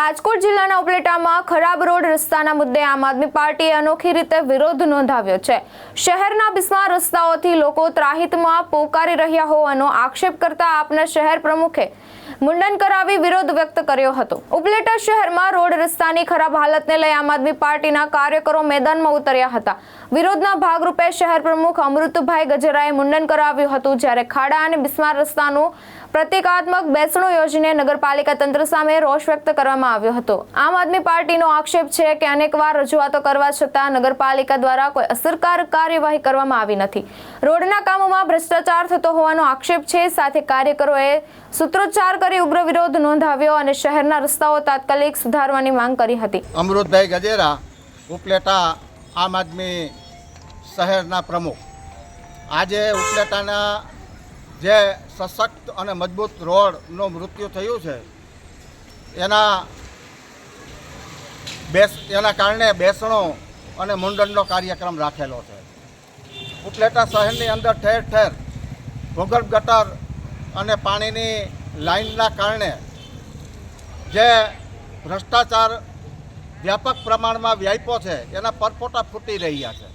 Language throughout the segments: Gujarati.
રાજકોટ જિલ્લાના ઉપલેટામાં ખરાબ રોડ રસ્તાના મુદ્દે આમ આદમી પાર્ટીએ અનોખી રીતે વિરોધ નોંધાવ્યો છે। શહેરના બિસ્માર રસ્તાઓથી લોકો ત્રાહિતમાં પોકારી રહ્યા હોવાનો આક્ષેપ કરતા આપના શહેર પ્રમુખે મુંડન કરાવી વિરોધ વ્યક્ત કર્યો હતો। ઉપલેટા શહેરમાં રોડ રસ્તાની ખરાબ હાલતને લઈ આમ આદમી પાર્ટીના કાર્યકરો મેદાનમાં ઉતર્યા હતા। વિરોધના ભાગરૂપે શહેર પ્રમુખ અમૃતભાઈ ગજરાએ મુંડન કરાવ્યું હતું, જ્યારે ખાડા અને બિસ્માર રસ્તાનું પ્રતિકાત્મક બેસણું યોજીને નગરપાલિકા તંત્ર સામે રોષ વ્યક્ત કરવામાં આવ્યો હતો। આમ આદમી પાર્ટીનો આક્ષેપ છે કે અનેકવાર રજૂઆતો કરવા છતાં નગરપાલિકા દ્વારા કોઈ અસરકારક કાર્યવાહી કરવામાં આવી નથી। રોડના કામોમાં ભ્રષ્ટાચાર થતો હોવાનો આક્ષેપ છે। સાથે કાર્યકરોએ સૂત્રોચ્ચાર કરી ઉગ્ર વિરોધ નોંધાવ્યો અને શહેરના રસ્તાઓ તાત્કાલિક સુધારવાની માંગ કરી હતી। અમૃતભાઈ ગજેરા, ઉપલેટા આમ આદમી શહેરના પ્રમુખ, આજે ઉપલેટાના જે સશક્ત અને મજબૂત રોડનું મૃત્યુ થયું છે એના કારણે બેસણો અને મુંડનનો કાર્યક્રમ રાખેલો છે। ઉપલેટા શહેરની અંદર ઠેર ઠેર ભૂગર્ભ ગટર અને પાણીની લાઇનના કારણે જે ભ્રષ્ટાચાર વ્યાપક પ્રમાણમાં વ્યાપ્યો છે એના પરપોટા ફૂટી રહ્યા છે,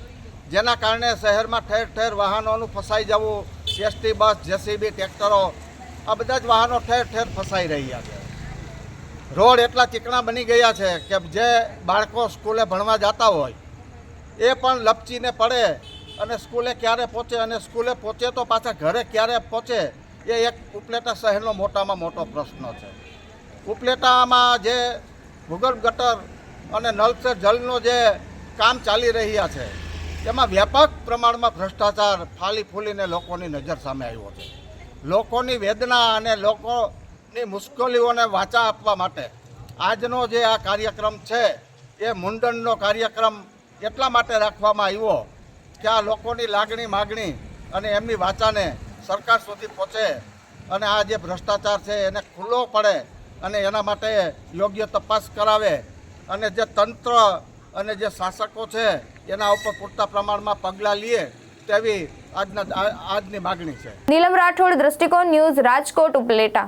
જેના કારણે શહેરમાં ઠેર ઠેર વાહનોનું ફસાઈ જવું, એસટી બસ, જેસીબી, ટ્રેક્ટરો, આ બધા જ વાહનો ઠેર ઠેર ફસાઈ રહ્યા છે। રોડ એટલા ચીકણા બની ગયા છે કે જે બાળકો સ્કૂલે ભણવા જતા હોય એ પણ લપચીને પડે અને સ્કૂલે ક્યારે પહોંચે અને સ્કૂલે પહોંચે તો પાછા ઘરે ક્યારે પહોંચે એ એક ઉપલેટા શહેરનો મોટામાં મોટો પ્રશ્ન છે। ઉપલેટામાં જે ભૂગર્ભ ગટર અને નળ સે જલનો જે કામ ચાલી રહ્યા છે એમાં વ્યાપક પ્રમાણમાં ભ્રષ્ટાચાર ફાલી ફૂલીને લોકોની નજર સામે આવ્યો છે। લોકોની વેદના અને લોકોની મુશ્કેલીઓને વાચા આપવા માટે આજનો જે આ કાર્યક્રમ છે એ મુંડનનો કાર્યક્રમ એટલા માટે રાખવામાં આવ્યો કે આ લોકોની લાગણી માગણી અને એમની વાચાને સરકાર સુધી પહોંચે અને આ જે ભ્રષ્ટાચાર છે એને ખુલ્લો પડે અને એના માટે યોગ્ય તપાસ કરાવે અને જે તંત્ર અને જે શાસકો છે એના ઉપર પૂરતા પ્રમાણમાં પગલાં લે તેવી આજની માગણી છે। નીલમ રાઠોડ, દ્રષ્ટિકોણ ન્યૂઝ, રાજકોટ, ઉપલેટા।